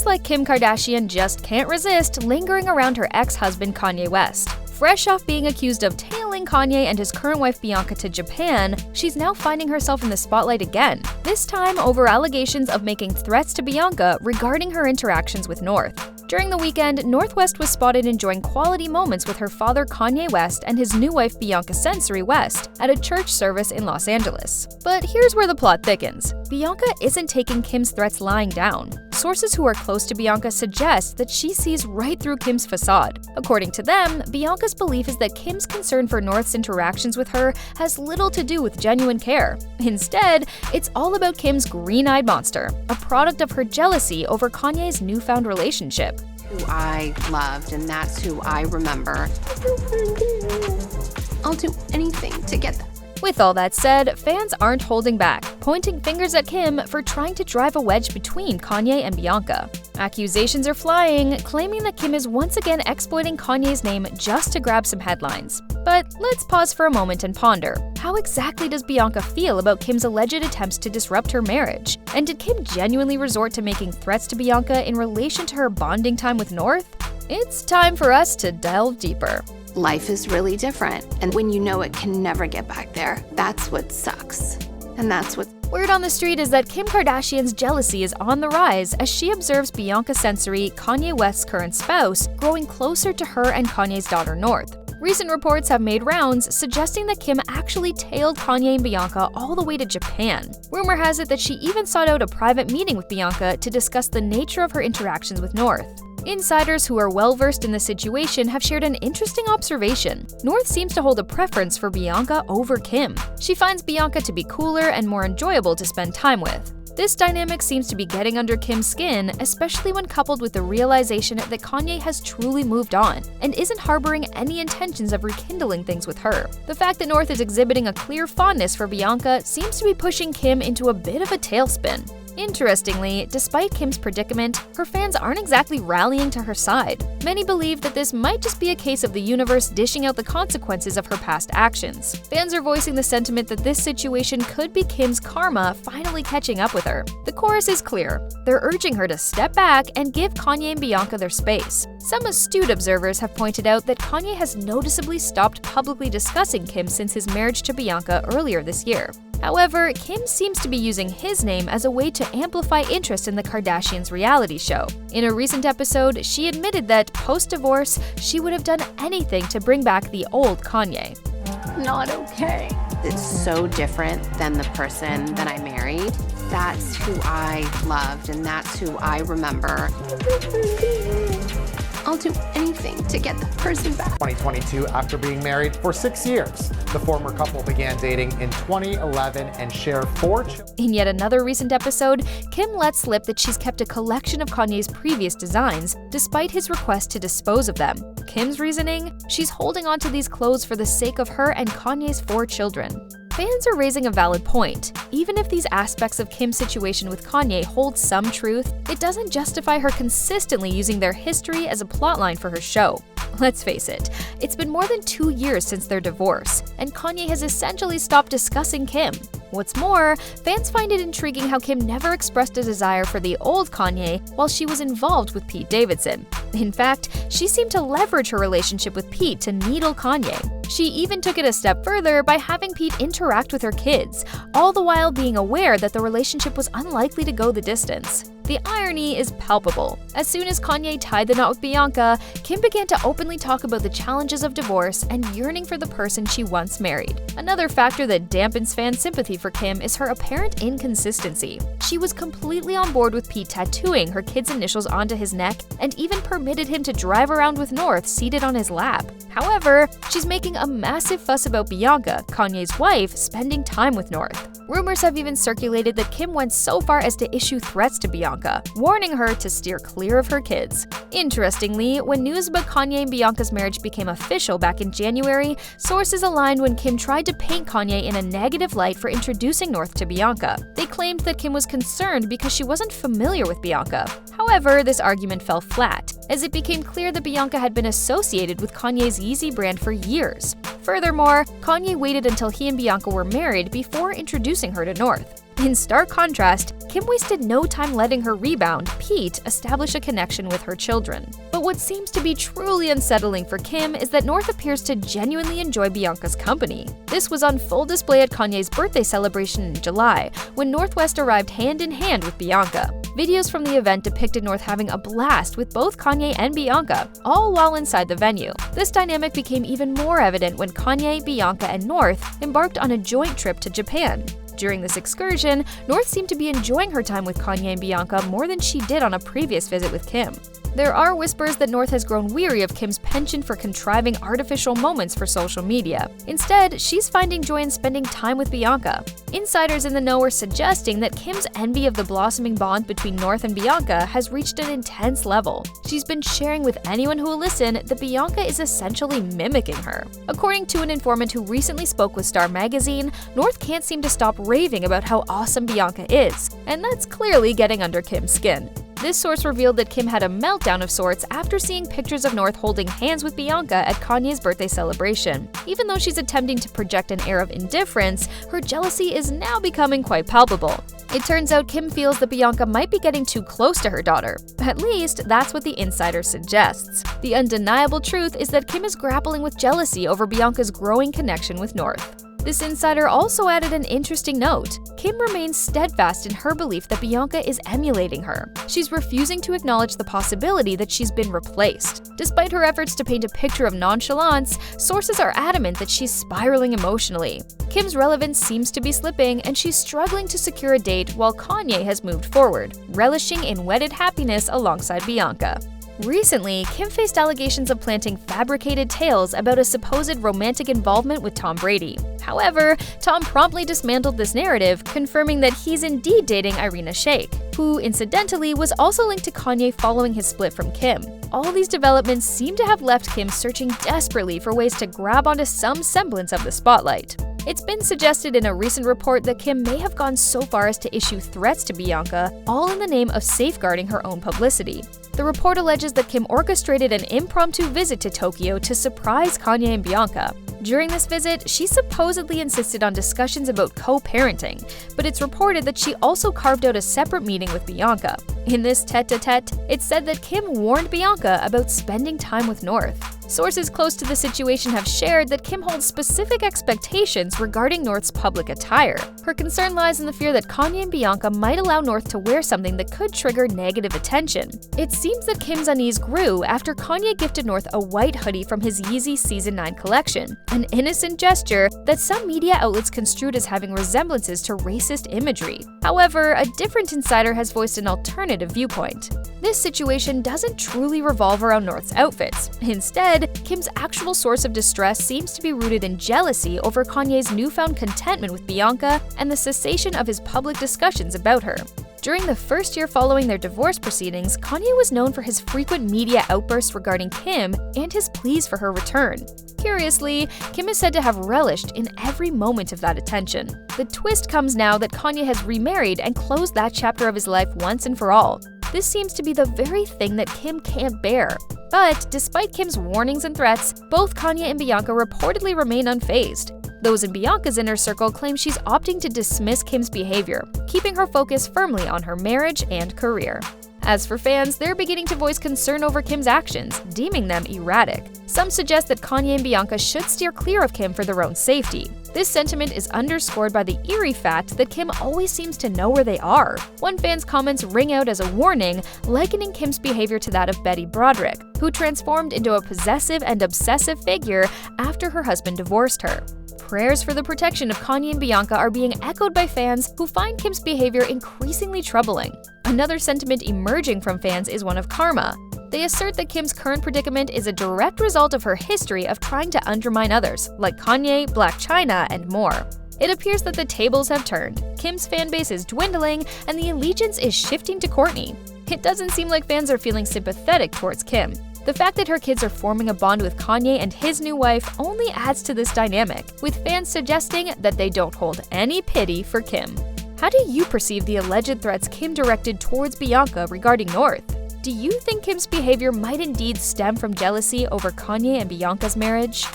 It's like Kim Kardashian just can't resist lingering around her ex-husband Kanye West. Fresh off being accused of tailing Kanye and his current wife Bianca to Japan, she's now finding herself in the spotlight again, this time over allegations of making threats to Bianca regarding her interactions with North. During the weekend, North West was spotted enjoying quality moments with her father Kanye West and his new wife Bianca Sensory West at a church service in Los Angeles. But here's where the plot thickens. Bianca isn't taking Kim's threats lying down. Sources who are close to Bianca suggest that she sees right through Kim's facade. According to them, Bianca's belief is that Kim's concern for North's interactions with her has little to do with genuine care. Instead, it's all about Kim's green-eyed monster, a product of her jealousy over Kanye's newfound relationship. Who I loved, and that's who I remember. I'll do anything to get that. With all that said, fans aren't holding back, pointing fingers at Kim for trying to drive a wedge between Kanye and Bianca. Accusations are flying, claiming that Kim is once again exploiting Kanye's name just to grab some headlines. But let's pause for a moment and ponder. How exactly does Bianca feel about Kim's alleged attempts to disrupt her marriage? And did Kim genuinely resort to making threats to Bianca in relation to her bonding time with North? It's time for us to delve deeper. Life is really different, and when you know it can never get back there, that's what sucks. And that's what Word on the street is that Kim Kardashian's jealousy is on the rise as she observes Bianca Sensory, Kanye West's current spouse, growing closer to her and Kanye's daughter North. Recent reports have made rounds suggesting that Kim actually tailed Kanye and Bianca all the way to Japan. Rumor has it that she even sought out a private meeting with Bianca to discuss the nature of her interactions with North. Insiders who are well-versed in the situation have shared an interesting observation. North seems to hold a preference for Bianca over Kim. She finds Bianca to be cooler and more enjoyable to spend time with. This dynamic seems to be getting under Kim's skin, especially when coupled with the realization that Kanye has truly moved on and isn't harboring any intentions of rekindling things with her. The fact that North is exhibiting a clear fondness for Bianca seems to be pushing Kim into a bit of a tailspin. Interestingly, despite Kim's predicament, her fans aren't exactly rallying to her side. Many believe that this might just be a case of the universe dishing out the consequences of her past actions. Fans are voicing the sentiment that this situation could be Kim's karma finally catching up with her. The chorus is clear. They're urging her to step back and give Kanye and Bianca their space. Some astute observers have pointed out that Kanye has noticeably stopped publicly discussing Kim since his marriage to Bianca earlier this year. However, Kim seems to be using his name as a way to amplify interest in the Kardashians' reality show. In a recent episode, she admitted that, post-divorce, she would have done anything to bring back the old Kanye. Not okay. It's so different than the person that I married. That's who I loved, and that's who I remember. I'll do anything to get that person back. 2022, after being married for 6 years. The former couple began dating in 2011 and share 4 children. In yet another recent episode, Kim let slip that she's kept a collection of Kanye's previous designs, despite his request to dispose of them. Kim's reasoning? She's holding on to these clothes for the sake of her and Kanye's 4 children. Fans are raising a valid point. Even if these aspects of Kim's situation with Kanye hold some truth, it doesn't justify her consistently using their history as a plotline for her show. Let's face it, it's been more than 2 years since their divorce, and Kanye has essentially stopped discussing Kim. What's more, fans find it intriguing how Kim never expressed a desire for the old Kanye while she was involved with Pete Davidson. In fact, she seemed to leverage her relationship with Pete to needle Kanye. She even took it a step further by having Pete interact with her kids, all the while being aware that the relationship was unlikely to go the distance. The irony is palpable. As soon as Kanye tied the knot with Bianca, Kim began to openly talk about the challenges of divorce and yearning for the person she once married. Another factor that dampens fan sympathy for Kim is her apparent inconsistency. She was completely on board with Pete tattooing her kids' initials onto his neck and even permitted him to drive around with North seated on his lap. However, she's making a massive fuss about Bianca, Kanye's wife, spending time with North. Rumors have even circulated that Kim went so far as to issue threats to Bianca, warning her to steer clear of her kids. Interestingly, when news about Kanye and Bianca's marriage became official back in January, sources aligned when Kim tried to paint Kanye in a negative light for introducing North to Bianca. They claimed that Kim was concerned because she wasn't familiar with Bianca. However, this argument fell flat, as it became clear that Bianca had been associated with Kanye's Yeezy brand for years. Furthermore, Kanye waited until he and Bianca were married before introducing her to North. In stark contrast, Kim wasted no time letting her rebound, Pete, establish a connection with her children. But what seems to be truly unsettling for Kim is that North appears to genuinely enjoy Bianca's company. This was on full display at Kanye's birthday celebration in July, when North West arrived hand in hand with Bianca. Videos from the event depicted North having a blast with both Kanye and Bianca, all while inside the venue. This dynamic became even more evident when Kanye, Bianca, and North embarked on a joint trip to Japan. During this excursion, North seemed to be enjoying her time with Kanye and Bianca more than she did on a previous visit with Kim. There are whispers that North has grown weary of Kim's penchant for contriving artificial moments for social media. Instead, she's finding joy in spending time with Bianca. Insiders in the know are suggesting that Kim's envy of the blossoming bond between North and Bianca has reached an intense level. She's been sharing with anyone who will listen that Bianca is essentially mimicking her. According to an informant who recently spoke with Star Magazine, North can't seem to stop raving about how awesome Bianca is, and that's clearly getting under Kim's skin. This source revealed that Kim had a meltdown of sorts after seeing pictures of North holding hands with Bianca at Kanye's birthday celebration. Even though she's attempting to project an air of indifference, her jealousy is now becoming quite palpable. It turns out Kim feels that Bianca might be getting too close to her daughter. At least, that's what the insider suggests. The undeniable truth is that Kim is grappling with jealousy over Bianca's growing connection with North. This insider also added an interesting note. Kim remains steadfast in her belief that Bianca is emulating her. She's refusing to acknowledge the possibility that she's been replaced. Despite her efforts to paint a picture of nonchalance, sources are adamant that she's spiraling emotionally. Kim's relevance seems to be slipping, and she's struggling to secure a date while Kanye has moved forward, relishing in wedded happiness alongside Bianca. Recently, Kim faced allegations of planting fabricated tales about a supposed romantic involvement with Tom Brady. However, Tom promptly dismantled this narrative, confirming that he's indeed dating Irina Shayk, who incidentally was also linked to Kanye following his split from Kim. All these developments seem to have left Kim searching desperately for ways to grab onto some semblance of the spotlight. It's been suggested in a recent report that Kim may have gone so far as to issue threats to Bianca, all in the name of safeguarding her own publicity. The report alleges that Kim orchestrated an impromptu visit to Tokyo to surprise Kanye and Bianca. During this visit, she supposedly insisted on discussions about co-parenting, but it's reported that she also carved out a separate meeting with Bianca. In this tete-a-tete, it's said that Kim warned Bianca about spending time with North. Sources close to the situation have shared that Kim holds specific expectations regarding North's public attire. Her concern lies in the fear that Kanye and Bianca might allow North to wear something that could trigger negative attention. It seems that Kim's unease grew after Kanye gifted North a white hoodie from his Yeezy Season 9 collection, an innocent gesture that some media outlets construed as having resemblances to racist imagery. However, a different insider has voiced an alternative viewpoint. This situation doesn't truly revolve around North's outfits. Instead, Kim's actual source of distress seems to be rooted in jealousy over Kanye's newfound contentment with Bianca and the cessation of his public discussions about her. During the first year following their divorce proceedings, Kanye was known for his frequent media outbursts regarding Kim and his pleas for her return. Curiously, Kim is said to have relished in every moment of that attention. The twist comes now that Kanye has remarried and closed that chapter of his life once and for all. This seems to be the very thing that Kim can't bear. But despite Kim's warnings and threats, both Kanye and Bianca reportedly remain unfazed. Those in Bianca's inner circle claim she's opting to dismiss Kim's behavior, keeping her focus firmly on her marriage and career. As for fans, they're beginning to voice concern over Kim's actions, deeming them erratic. Some suggest that Kanye and Bianca should steer clear of Kim for their own safety. This sentiment is underscored by the eerie fact that Kim always seems to know where they are. One fan's comments ring out as a warning, likening Kim's behavior to that of Betty Broderick, who transformed into a possessive and obsessive figure after her husband divorced her. Prayers for the protection of Kanye and Bianca are being echoed by fans who find Kim's behavior increasingly troubling. Another sentiment emerging from fans is one of karma. They assert that Kim's current predicament is a direct result of her history of trying to undermine others, like Kanye, Blac Chyna, and more. It appears that the tables have turned. Kim's fanbase is dwindling, and the allegiance is shifting to Kourtney. It doesn't seem like fans are feeling sympathetic towards Kim. The fact that her kids are forming a bond with Kanye and his new wife only adds to this dynamic, with fans suggesting that they don't hold any pity for Kim. How do you perceive the alleged threats Kim directed towards Bianca regarding North? Do you think Kim's behavior might indeed stem from jealousy over Kanye and Bianca's marriage?